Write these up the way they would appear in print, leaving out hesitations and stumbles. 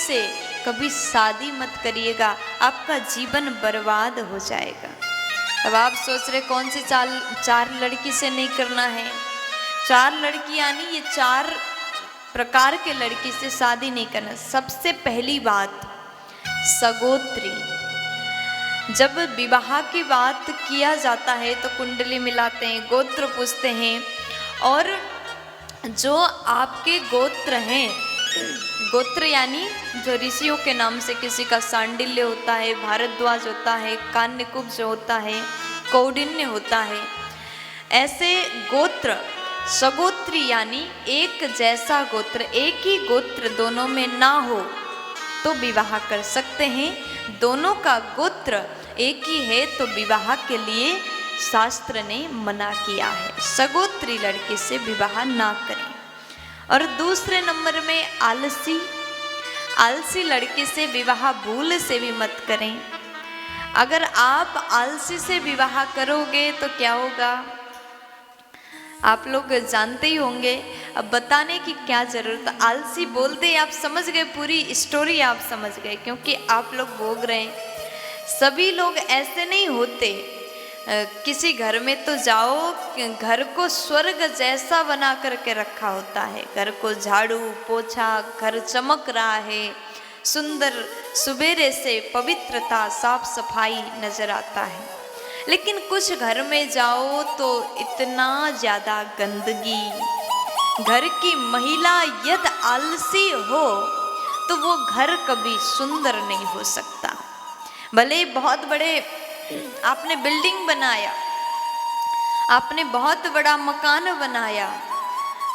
से कभी शादी मत करिएगा, आपका जीवन बर्बाद हो जाएगा। अब आप सोच रहे कौन सी चार लड़की से नहीं करना है। 4 लड़की यानी ये 4 प्रकार के लड़की से शादी नहीं करना। सबसे पहली बात, सगोत्री। जब विवाह की बात किया जाता है तो कुंडली मिलाते हैं, गोत्र पूछते हैं, और जो आपके गोत्र हैं, गोत्र यानी जो ऋषियों के नाम से, किसी का सांडिल्य होता है, भारद्वाज होता है, कान्यकुब्ज होता है, कौंडिन्य होता है, ऐसे गोत्र सगोत्री यानी एक जैसा गोत्र, एक ही गोत्र दोनों में ना हो तो विवाह कर सकते हैं। दोनों का गोत्र एक ही है तो विवाह के लिए शास्त्र ने मना किया है, सगोत्री लड़की से विवाह ना करें। और दूसरे नंबर में आलसी, आलसी लड़की से विवाह भूल से भी मत करें। अगर आप आलसी से विवाह करोगे तो क्या होगा, आप लोग जानते ही होंगे, अब बताने की क्या जरूरत। आलसी बोलते ही आप समझ गए, पूरी स्टोरी आप समझ गए, क्योंकि आप लोग भोग रहे हैं। सभी लोग ऐसे नहीं होते। किसी घर में तो जाओ, घर को स्वर्ग जैसा बना करके रखा होता है, घर को झाड़ू पोछा, घर चमक रहा है, सुंदर सुबेरे से पवित्रता साफ सफाई नजर आता है। लेकिन कुछ घर में जाओ तो इतना ज़्यादा गंदगी, घर की महिला यदि आलसी हो तो वो घर कभी सुंदर नहीं हो सकता। भले बहुत बड़े आपने बिल्डिंग बनाया, आपने बहुत बड़ा मकान बनाया,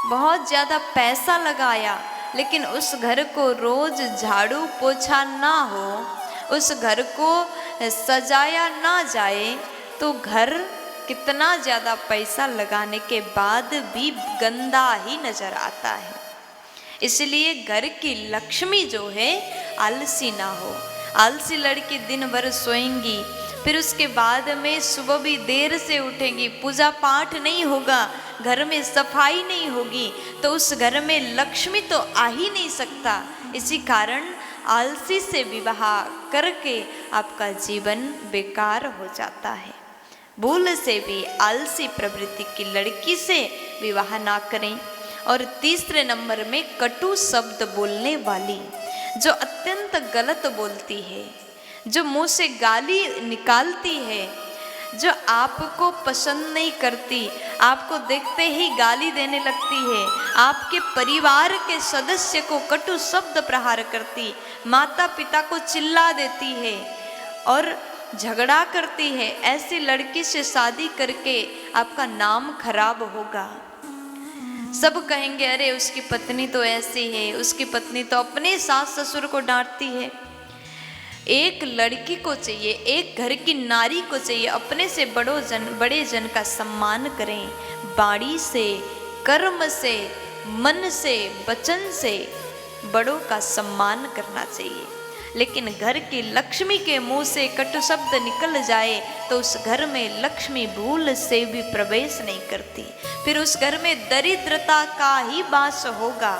बहुत ज़्यादा पैसा लगाया, लेकिन उस घर को रोज झाड़ू पोछा ना हो, उस घर को सजाया ना जाए, तो घर कितना ज़्यादा पैसा लगाने के बाद भी गंदा ही नज़र आता है। इसलिए घर की लक्ष्मी जो है आलसी ना हो। आलसी लड़की दिन भर सोएंगी, फिर उसके बाद में सुबह भी देर से उठेंगी, पूजा पाठ नहीं होगा, घर में सफाई नहीं होगी, तो उस घर में लक्ष्मी तो आ ही नहीं सकता। इसी कारण आलसी से विवाह करके आपका जीवन बेकार हो जाता है। भूल से भी आलसी प्रवृत्ति की लड़की से विवाह ना करें। और तीसरे नंबर में कटु शब्द बोलने वाली, जो अत्यंत गलत बोलती है, जो मुंह से गाली निकालती है, जो आपको पसंद नहीं करती, आपको देखते ही गाली देने लगती है, आपके परिवार के सदस्य को कटु शब्द प्रहार करती, माता पिता को चिल्ला देती है और झगड़ा करती है, ऐसी लड़की से शादी करके आपका नाम खराब होगा। सब कहेंगे अरे उसकी पत्नी तो ऐसी है, उसकी पत्नी तो अपने सास ससुर को डांटती है। एक लड़की को चाहिए, एक घर की नारी को चाहिए, अपने से बड़े जन का सम्मान करें। वाणी से, कर्म से, मन से, वचन से बड़ों का सम्मान करना चाहिए। लेकिन घर की लक्ष्मी के मुंह से कटु शब्द निकल जाए तो उस घर में लक्ष्मी भूल से भी प्रवेश नहीं करती, फिर उस घर में दरिद्रता का ही वास होगा।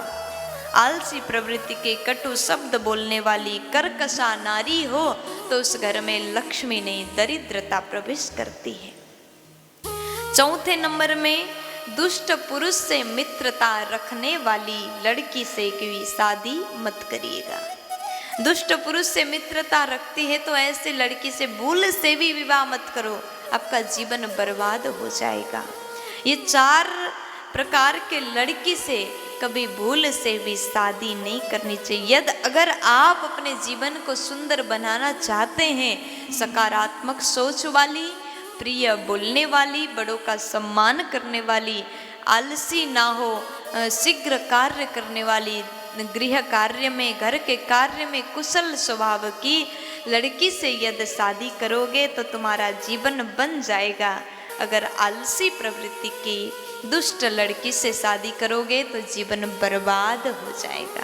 आलसी प्रवृत्ति के कटु शब्द बोलने वाली कर्कशा नारी हो तो उस घर में लक्ष्मी नहीं, दरिद्रता प्रवेश करती है। चौथे नंबर में दुष्ट पुरुष से मित्रता रखने वाली लड़की से कोई शादी मत करिएगा। दुष्ट पुरुष से मित्रता रखती है तो ऐसे लड़की से भूल से भी विवाह मत करो, आपका जीवन बर्बाद हो जाएगा। ये 4 प्रकार के लड़की से कभी भूल से भी शादी नहीं करनी चाहिए। यदि अगर आप अपने जीवन को सुंदर बनाना चाहते हैं, सकारात्मक सोच वाली, प्रिय बोलने वाली, बड़ों का सम्मान करने वाली, आलसी ना हो, शीघ्र कार्य करने वाली, गृह कार्य में, घर के कार्य में कुशल स्वभाव की लड़की से यदि शादी करोगे तो तुम्हारा जीवन बन जाएगा। अगर आलसी प्रवृत्ति की दुष्ट लड़की से शादी करोगे तो जीवन बर्बाद हो जाएगा।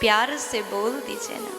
प्यार से बोल दीजिए ना।